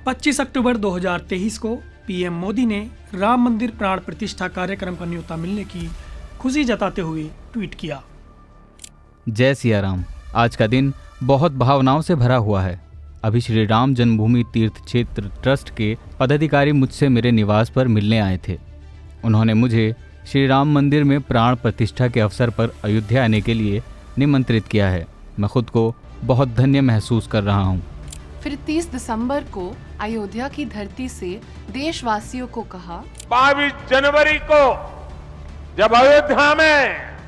25 अक्टूबर 2023 को पीएम मोदी ने राम मंदिर प्राण प्रतिष्ठा कार्यक्रम का न्योता मिलने की खुशी जताते हुए ट्वीट किया। जय सिया राम। आज का दिन बहुत भावनाओं से भरा हुआ है। अभी श्री राम जन्मभूमि तीर्थ क्षेत्र ट्रस्ट के पदाधिकारी मुझसे मेरे निवास पर मिलने आए थे। उन्होंने मुझे श्री राम मंदिर में प्राण प्रतिष्ठा के अवसर पर अयोध्या आने के लिए निमंत्रित किया है। मैं खुद को बहुत धन्य महसूस कर रहा हूँ। फिर 30 दिसंबर को अयोध्या की धरती से देशवासियों को कहा, 22 जनवरी को जब अयोध्या में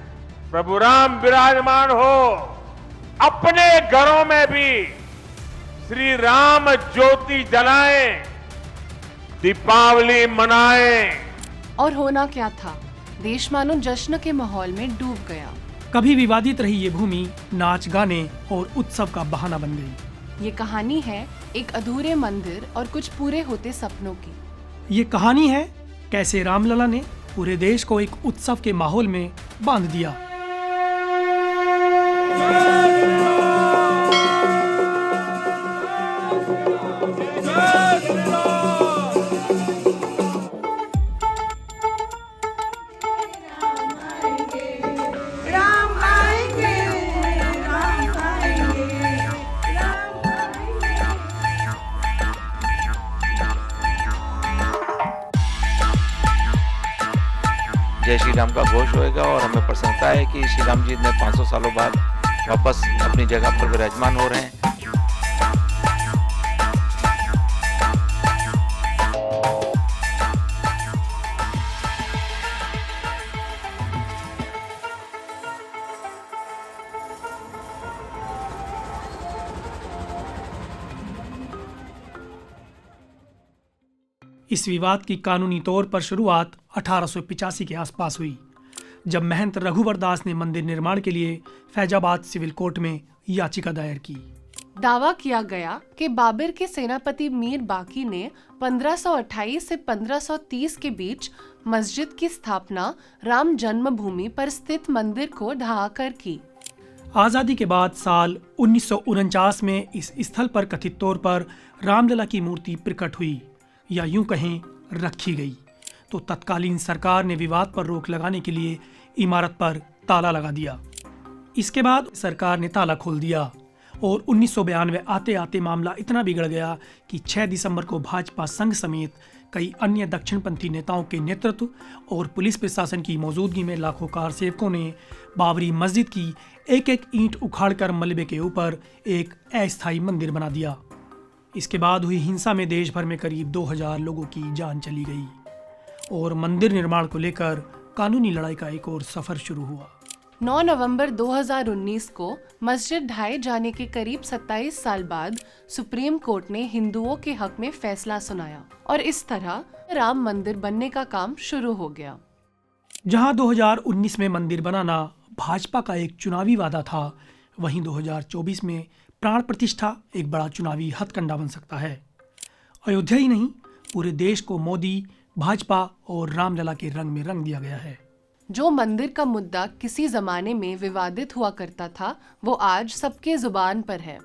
प्रभु राम विराजमान हो, अपने घरों में भी श्री राम ज्योति जलाएं, दीपावली मनाएं। और होना क्या था, देश मानो जश्न के माहौल में डूब गया। कभी विवादित रही ये भूमि नाच गाने और उत्सव का बहाना बन गई। ये कहानी है एक अधूरे मंदिर और कुछ पूरे होते सपनों की। ये कहानी है कैसे रामलला ने पूरे देश को एक उत्सव के माहौल में बांध दिया। जय श्री राम का घोष होएगा और हमें प्रसन्नता है कि श्री राम जी ने 500 सालों बाद वापस अपनी जगह पर विराजमान हो रहे हैं। इस विवाद की कानूनी तौर पर शुरुआत 1885 के आसपास हुई, जब महंत रघुवर दास ने मंदिर निर्माण के लिए फैजाबाद सिविल कोर्ट में याचिका दायर की। दावा किया गया कि बाबर के सेनापति मीर बाकी ने 1528 से 1530 के बीच मस्जिद की स्थापना राम जन्मभूमि पर स्थित मंदिर को ढहाकर की। आजादी के बाद साल 1949 में इस स्थल पर कथित तौर पर रामलला की मूर्ति प्रकट हुई, या यूं कहें रखी गई, तो तत्कालीन सरकार ने विवाद पर रोक लगाने के लिए इमारत पर ताला लगा दिया। इसके बाद सरकार ने ताला खोल दिया और 1992 आते आते मामला इतना बिगड़ गया कि 6 दिसंबर को भाजपा संघ समेत कई अन्य दक्षिणपंथी नेताओं के नेतृत्व और पुलिस प्रशासन की मौजूदगी में लाखों कार सेवकों ने बाबरी मस्जिद की एक एक ईंट उखाड़कर मलबे के ऊपर एक अस्थायी मंदिर बना दिया। इसके बाद हुई हिंसा में देश भर में करीब 2000 लोगों की जान चली गई और मंदिर निर्माण को लेकर कानूनी लड़ाई का एक और सफर शुरू हुआ। 9 नवंबर 2019 को मस्जिद ढाए जाने के करीब 27 साल बाद सुप्रीम कोर्ट ने हिंदुओं के हक में फैसला सुनाया और इस तरह राम मंदिर बनने का काम शुरू हो गया। जहां 2019 में मंदिर बनाना भाजपा का एक चुनावी वादा था, वहीं 2024 में प्राण प्रतिष्ठा एक बड़ा चुनावी हथकंडा बन सकता है। अयोध्या ही नहीं, पूरे देश को मोदी, भाजपा और रामलला के रंग में रंग दिया गया है। जो मंदिर का मुद्दा किसी जमाने में विवादित हुआ करता था, वो आज सबके जुबान पर है।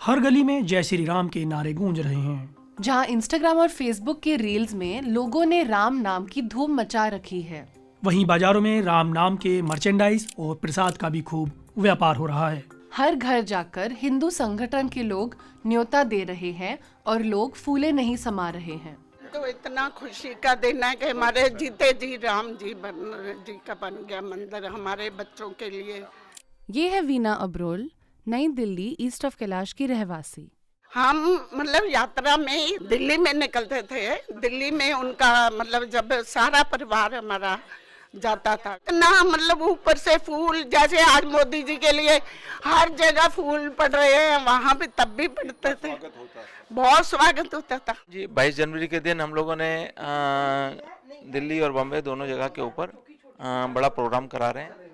हर गली में जय श्री राम के नारे गूंज रहे हैं। जहां इंस्टाग्राम और फेसबुक के रील्स में लोगों ने राम नाम की धूम मचा रखी है, वहीं बाजारों में राम नाम के मर्चेंडाइज और प्रसाद का भी खूब व्यापार हो रहा है। हर घर जाकर हिंदू संगठन के लोग न्योता दे रहे हैं और लोग फूले नहीं समा रहे हैं। तो इतना खुशी का दिन है कि हमारे जीते जी राम जी का बन गया मंदिर हमारे बच्चों के लिए। ये है वीना अब्रोल, नई दिल्ली ईस्ट ऑफ कैलाश की रहवासी। हम मतलब यात्रा में दिल्ली में निकलते थे। दिल्ली में उनका मतलब जब सारा परिवार हमारा जाता था ना, मतलब ऊपर से फूल, जैसे आज मोदी जी के लिए हर जगह फूल पड़ रहे हैं, वहाँ भी तब भी पड़ते थे, बहुत स्वागत होता था जी। 22 जनवरी के दिन हम लोगों ने दिल्ली और बॉम्बे दोनों जगह के ऊपर बड़ा प्रोग्राम करा रहे हैं।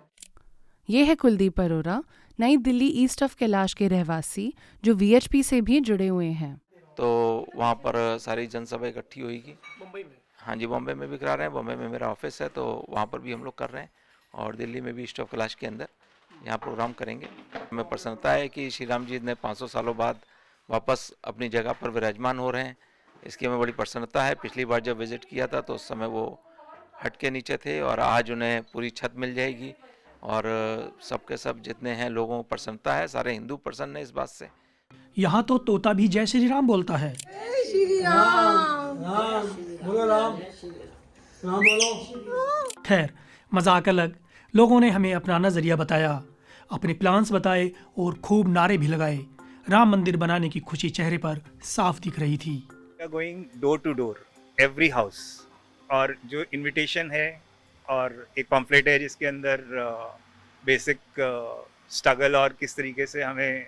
ये है कुलदीप अरोरा, नई दिल्ली ईस्ट ऑफ कैलाश के रहवासी, जो वीएचपी से भी जुड़े हुए हैं। तो वहाँ पर सारी जनसभा इकट्ठी होगी। मुंबई में? हाँ जी, बॉम्बे में भी करा रहे हैं। बॉम्बे में मेरा ऑफिस है, तो वहाँ पर भी हम लोग कर रहे हैं, और दिल्ली में भी ईस्ट ऑफ कैलाश के अंदर यहाँ प्रोग्राम करेंगे। हमें प्रसन्नता है कि श्री राम जी ने 500 सालों बाद वापस अपनी जगह पर विराजमान हो रहे हैं, इसकी हमें बड़ी प्रसन्नता है। पिछली बार जब विजिट किया था तो उस समय वो हट के नीचे थे और आज उन्हें पूरी छत मिल जाएगी और सबके सब जितने हैं लोगों को प्रसन्नता है, सारे हिंदू प्रसन्न हैं इस बात से। यहाँ तो तोता भी जय श्री राम बोलता है। खैर, मजाक अलग, लोगों ने हमें अपना नजरिया बताया, अपने प्लान्स बताए और खूब नारे भी लगाए। राम मंदिर बनाने की खुशी चेहरे पर साफ दिख रही थी। Going door to door every house, और जो इनविटेशन है और एक पम्फलेट है जिसके अंदर बेसिक स्ट्रगल और किस तरीके से हमें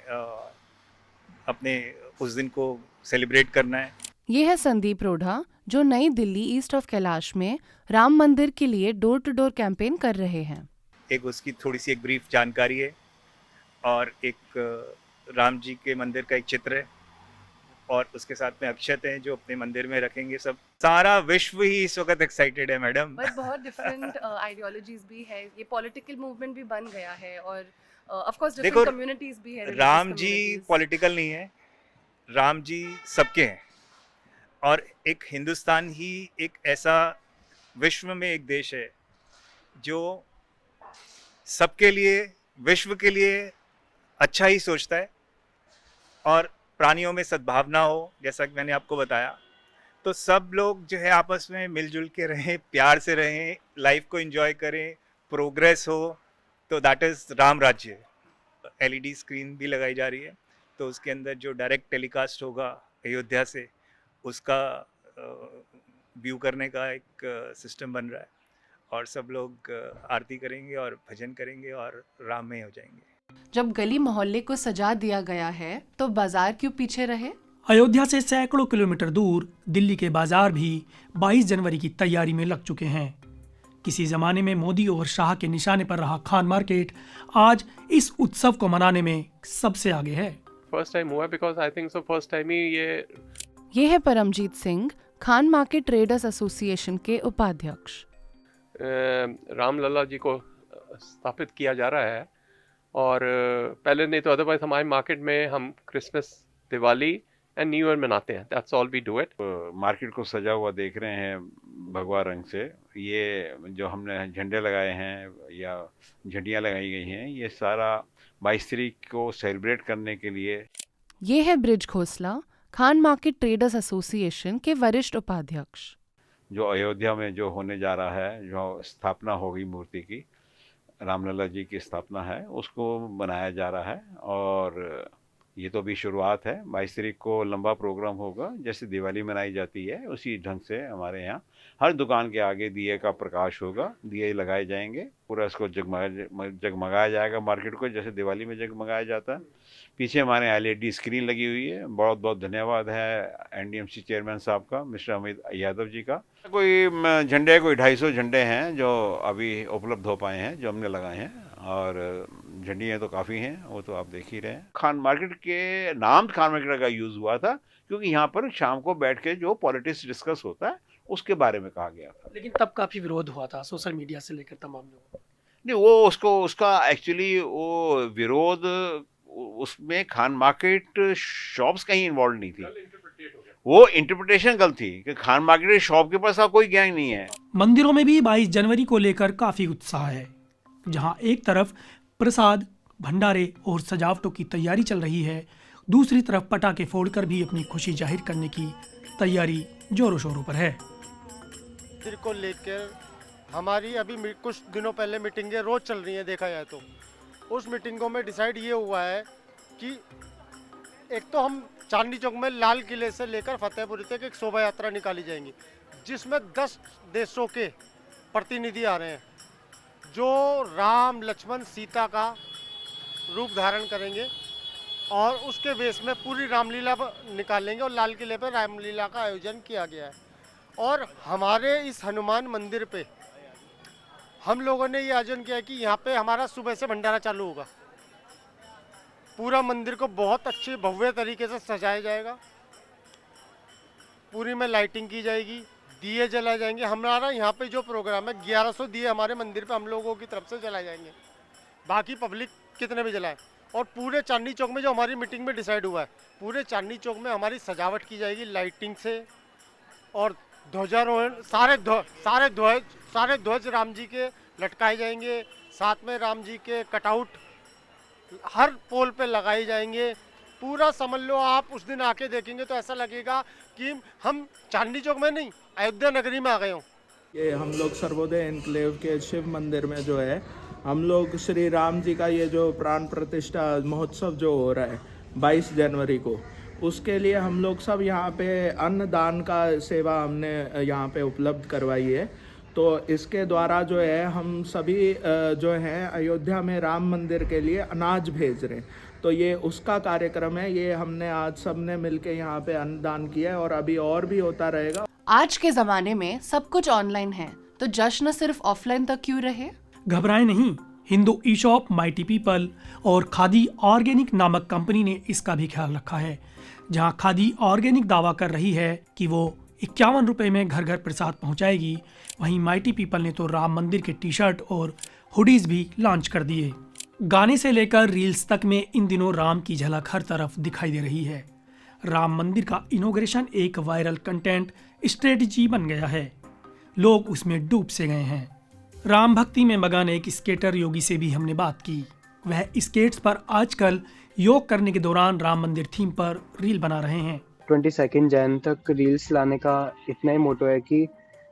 अपने उस दिन को सेलिब्रेट करना है। ये है संदीप रोढ़ा, जो नई दिल्ली ईस्ट ऑफ कैलाश में राम मंदिर के लिए डोर टू डोर कैंपेन कर रहे हैं। एक उसकी थोड़ी सी एक ब्रीफ जानकारी है और एक राम जी के मंदिर का एक चित्र है और उसके साथ में अक्षत हैं जो अपने मंदिर में रखेंगे। सब सारा विश्व ही इस वक्त एक्साइटेड है मैडम। बट बहुत डिफरेंट आइडियोलॉजीज भी है, ये पॉलिटिकल मूवमेंट भी बन गया है और ऑफ कोर्स डिफरेंट कम्युनिटीज भी है। राम जी पॉलिटिकल नहीं है, राम जी सबके हैं और एक हिंदुस्तान ही एक ऐसा विश्व में एक देश है जो सबके लिए, विश्व के लिए अच्छा ही सोचता है और प्राणियों में सद्भावना हो, जैसा कि मैंने आपको बताया। तो सब लोग जो है आपस में मिलजुल के रहें, प्यार से रहें, लाइफ को एंजॉय करें, प्रोग्रेस हो, तो दैट इज़ राम राज्य। एलईडी स्क्रीन भी लगाई जा रही है तो उसके अंदर जो डायरेक्ट टेलीकास्ट होगा अयोध्या से, उसका व्यू करने का एक सिस्टम बन रहा है और सब लोग आरती करेंगे और भजन करेंगे और राम में हो जाएंगे। जब गली मोहल्ले को सजा दिया गया है तो बाजार क्यों पीछे रहे? अयोध्या से सैकड़ों किलोमीटर दूर दिल्ली के बाजार भी 22 जनवरी की तैयारी में लग चुके हैं। किसी जमाने में मोदी और शाह के निशाने पर रहा खान मार्केट आज इस उत्सव को मनाने में सबसे आगे है। फर्स्ट टाइम हुआ because I think so first time ही ये है Paramjit Singh, Khan market traders association के उपाध्यक्ष। रामलला जी को स्थापित किया जा रहा है और पहले नहीं तो अदरवाइज हमारे मार्केट में हम Christmas, Diwali and new year मनाते हैं। That's all we do it. Market को सजा हुआ देख रहे हैं भगवा रंग से। ये जो हमने झंडे लगाए हैं या झंडियाँ लगाई गई हैं, ये सारा 22 तारीख को सेलिब्रेट करने के लिए। ये है bridge Khosla, Khan market traders association के वरिष्ठ उपाध्यक्ष। जो अयोध्या में जो होने जा रहा है, जो स्थापना होगी मूर्ति की, रामलला जी की स्थापना है, उसको बनाया जा रहा है और ये तो अभी शुरुआत है। 22 तारीख को लंबा प्रोग्राम होगा, जैसे दिवाली मनाई जाती है उसी ढंग से हमारे यहाँ हर दुकान के आगे दिए का प्रकाश होगा, दिए लगाए जाएंगे, पूरा इसको जगमगाया जाएगा मार्केट को, जैसे दिवाली में जगमगाया जाता है। पीछे हमारे एलईडी स्क्रीन लगी हुई है। बहुत बहुत धन्यवाद है एनडीएमसी चेयरमैन साहब का, मिस्टर अमित यादव जी का। कोई झंडे, कोई 250 झंडे हैं जो अभी उपलब्ध हो पाए हैं, जो हमने लगाए हैं, और झंडियाँ तो काफ़ी हैं, वो तो आप देख ही रहे हैं। खान मार्केट के नाम खान मार्केट का यूज़ हुआ था क्योंकि यहाँ पर शाम को बैठ के जो पॉलिटिक्स डिस्कस होता है उसके बारे में कहा गया था। लेकिन तब काफी विरोध हुआ था सोशल मीडिया से लेकर तमाम लोगों। नहीं, वो उसका एक्चुअली वो विरोध, उसमें खान मार्केट शॉप्स कहीं इन्वॉल्व नहीं थी, वो इंटरप्रिटेशन गलत थी कि खान मार्केट शॉप के पास कोई गैंग नहीं है। मंदिरों में भी 22 जनवरी को लेकर काफी उत्साह है। जहां एक तरफ प्रसाद, भंडारे और सजावटों की तैयारी चल रही है, दूसरी तरफ पटाखे फोड़कर भी अपनी खुशी जाहिर करने की तैयारी जोरों शोरों पर है। मंदिर को लेकर हमारी अभी कुछ दिनों पहले मीटिंगें रोज चल रही हैं, देखा जाए तो उस मीटिंगों में डिसाइड ये हुआ है कि एक तो हम चांदनी चौक में लाल किले से लेकर फतेहपुरी तक एक शोभा यात्रा निकाली जाएंगी, जिसमें 10 देशों के प्रतिनिधि आ रहे हैं जो राम, लक्ष्मण, सीता का रूप धारण करेंगे और उसके वेश में पूरी रामलीला निकालेंगे और लाल किले पर रामलीला का आयोजन किया गया है। और हमारे इस हनुमान मंदिर पे हम लोगों ने ये आयोजन किया है कि यहाँ पे हमारा सुबह से भंडारा चालू होगा। पूरा मंदिर को बहुत अच्छे भव्य तरीके से सजाया जाएगा, पूरी में लाइटिंग की जाएगी, दिए जलाए जाएंगे। हमारा यहाँ पे जो प्रोग्राम है 1100 दिए हमारे मंदिर पे हम लोगों की तरफ से जलाए जाएंगे, बाकी पब्लिक कितने भी जलाए। और पूरे चांदनी चौक में जो हमारी मीटिंग में डिसाइड हुआ है, पूरे चांदनी चौक में हमारी सजावट की जाएगी लाइटिंग से, और ध्वजारोहण सारे ध्वज राम जी के लटकाए जाएंगे। साथ में राम जी के कटआउट हर पोल पे लगाए जाएंगे। पूरा समझ लो आप उस दिन आके देखेंगे तो ऐसा लगेगा कि हम चांदनी चौक में नहीं, अयोध्या नगरी में आ गए हों। ये हम लोग सर्वोदय एनक्लेव के शिव मंदिर में जो है, हम लोग श्री राम जी का ये जो प्राण प्रतिष्ठा महोत्सव जो हो रहा है 22 जनवरी को, उसके लिए हम लोग सब यहाँ पे अन्नदान का सेवा हमने यहाँ पे उपलब्ध करवाई है। तो इसके द्वारा जो है हम सभी जो हैं अयोध्या में राम मंदिर के लिए अनाज भेज रहे हैं। तो ये उसका कार्यक्रम है। ये हमने आज सब ने मिलके यहाँ पे अन्नदान किया है और अभी और भी होता रहेगा। आज के जमाने में सब कुछ ऑनलाइन है, तो जश्न सिर्फ ऑफलाइन तक क्यों रहे? घबराएं नहीं, हिंदू ई शॉप माइटी पीपल और खादी ऑर्गेनिक नामक कंपनी ने इसका भी ख्याल रखा है। जहां खादी ऑर्गेनिक दावा कर रही है कि वो 51 रुपए में घर घर प्रसाद पहुंचाएगी, वहीं माइटी पीपल ने तो राम मंदिर के टी शर्ट और हुडीज भी लॉन्च कर दिए। गाने से लेकर रील्स तक में इन दिनों राम की झलक हर तरफ दिखाई दे रही है। राम मंदिर का इनॉग्रेशन एक वायरल कंटेंट स्ट्रेटजी बन गया है। लोग उसमें डूब से गए हैं। राम भक्ति में मगन एक स्केटर योगी से भी हमने बात की। वह स्केट्स पर आजकल योग करने के दौरान राम मंदिर थीम पर रील बना रहे हैं। 22 जैन तक रील्स लाने का इतना ही मोटो है कि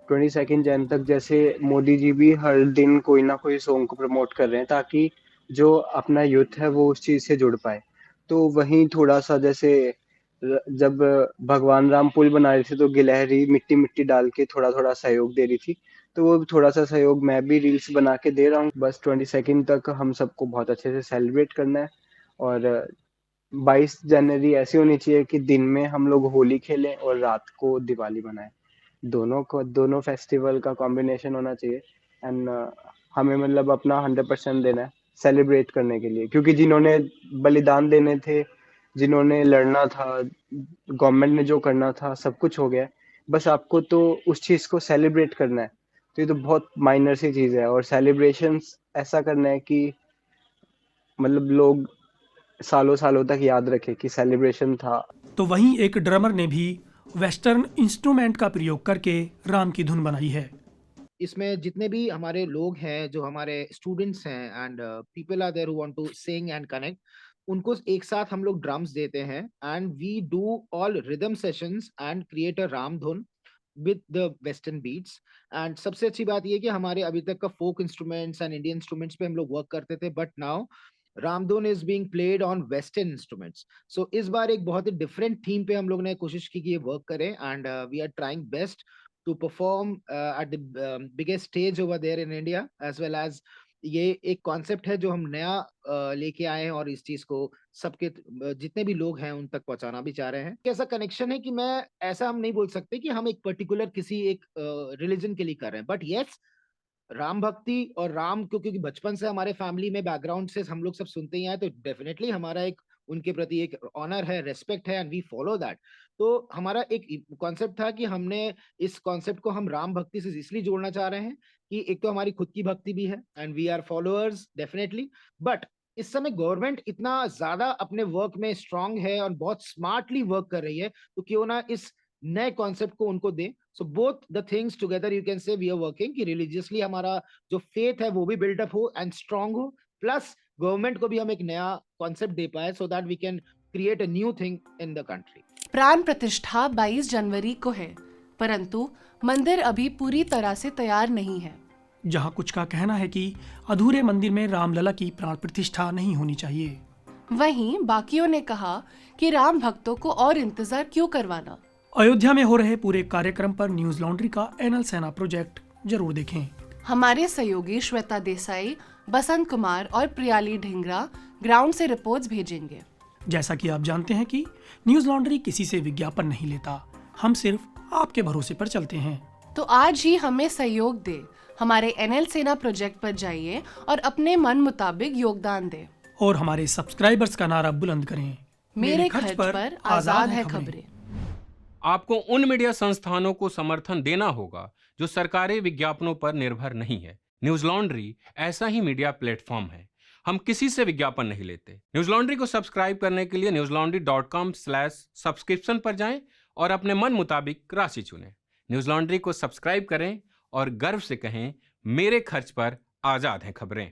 22 जैन तक जैसे मोदी जी भी हर दिन कोई ना कोई सॉन्ग को प्रमोट कर रहे हैं ताकि जो अपना यूथ है वो उस चीज़ से जुड़ पाए। तो वहीं थोड़ा सा जैसे जब भगवान राम पुल बना रहे थे तो गिलहरी मिट्टी मिट्टी डाल के थोड़ा थोड़ा सहयोग दे रही थी, तो वो थोड़ा सा सहयोग मैं भी रील्स बना के दे रहा हूँ। बस 22 तक हम सबको बहुत अच्छे से सेलिब्रेट करना है और 22 जनवरी ऐसी होनी चाहिए कि दिन में हम लोग होली खेलें और रात को दिवाली मनाएं। दोनों फेस्टिवल का कॉम्बिनेशन होना चाहिए एंड हमें मतलब अपना 100% देना है सेलिब्रेट करने के लिए, क्योंकि जिन्होंने बलिदान देने थे, जिन्होंने लड़ना था, गवर्नमेंट ने जो करना था सब कुछ हो गया है। बस आपको तो उस चीज़ को सेलिब्रेट करना है। तो ये तो बहुत माइनर सी चीज़ है और सेलिब्रेशंस ऐसा करना है कि मतलब लोग सालों सालों तक याद रखे कि सेलिब्रेशन था। तो वहीं एक ड्रमर ने भी वेस्टर्न इंस्ट्रूमेंट का प्रयोग करके राम की धुन बनाई है। इसमें जितने भी हमारे लोग हैं, जो हमारे स्टूडेंट्स हैं and people are there who want to sing and connect, उनको एक साथ हम लोग ड्रम्स देते हैं and we do all rhythm sessions and create a Ram dhun with the western beats. And सबसे अच्छी बात ये कि हमारे अभी तक का folk instruments and Indian instruments पे हम लोग वर्क करते थे, but now Ramdhun is being played on western instruments. So इस बार एक बहुत ही डिफरेंट थीम पे हम लोग ने कोशिश की कि ये वर्क करें and we are trying best to perform at the biggest stage over there in India, as well as ये एक कॉन्सेप्ट है जो हम नया लेके आए हैं और इस चीज को सबके जितने भी लोग हैं उन तक पहुंचाना भी चाह रहे हैं। कैसा कनेक्शन है कि मैं ऐसा हम नहीं बोल सकते कि हम एक पर्टिकुलर किसी एक रिलीजन के लिए कर रहे हैं, बट यस राम भक्ति और राम क्योंकि बचपन से हमारे फैमिली में बैकग्राउंड से हम लोग सब सुनते ही आए, तो डेफिनेटली हमारा एक उनके प्रति एक ऑनर है, रेस्पेक्ट है एंड वी फॉलो दैट। तो हमारा एक कॉन्सेप्ट था कि हमने इस कॉन्सेप्ट को हम राम भक्ति से इसलिए जोड़ना चाह रहे हैं कि एक तो हमारी खुद की भक्ति भी है and we are followers definitely, but इस समय गवर्नमेंट इतना ज्यादा अपने वर्क में स्ट्रांग है और बहुत स्मार्टली वर्क कर रही है, तो क्यों ना इस नए कॉन्सेप्ट को उनको दें। So both the things together you can say we are working कि रिलीजियसली हमारा जो फेथ है वो भी बिल्डअप हो एंड स्ट्रांग हो, प्लस गवर्नमेंट को भी हम एक नया कॉन्सेप्ट दे पाए so that we can create a new thing in the country. प्राण प्रतिष्ठा 22 जनवरी को है, परंतु मंदिर अभी पूरी तरह से तैयार नहीं है। जहां कुछ का कहना है कि अधूरे मंदिर में रामलला की प्राण प्रतिष्ठा नहीं होनी चाहिए, वहीं बाकियों ने कहा कि राम भक्तों को और इंतजार क्यों करवाना। अयोध्या में हो रहे पूरे कार्यक्रम पर न्यूज लॉन्ड्री का एनएल सेना प्रोजेक्ट जरूर देखें। हमारे सहयोगी श्वेता देसाई, बसंत कुमार और प्रियाली ढिंगरा ग्राउंड से रिपोर्ट्स भेजेंगे। जैसा कि आप जानते हैं कि न्यूज लॉन्ड्री किसी से विज्ञापन नहीं लेता, हम सिर्फ आपके भरोसे पर चलते हैं। तो आज ही हमें सहयोग दे, हमारे एनएल सेना प्रोजेक्ट पर जाइए और अपने मन मुताबिक योगदान दे और हमारे सब्सक्राइबर्स का नारा बुलंद करें, मेरे खर्च पर आजाद है खबरें। आपको उन मीडिया संस्थानों को समर्थन देना होगा जो सरकारी विज्ञापनों पर निर्भर नहीं है। न्यूज लॉन्ड्री ऐसा ही मीडिया प्लेटफॉर्म है, हम किसी से विज्ञापन नहीं लेते। न्यूज लॉन्ड्री को सब्सक्राइब करने के लिए newslaundry.com/subscription पर जाएं और अपने मन मुताबिक राशि चुनें। न्यूज लॉन्ड्री को सब्सक्राइब करें और गर्व से कहें, मेरे खर्च पर आजाद हैं खबरें।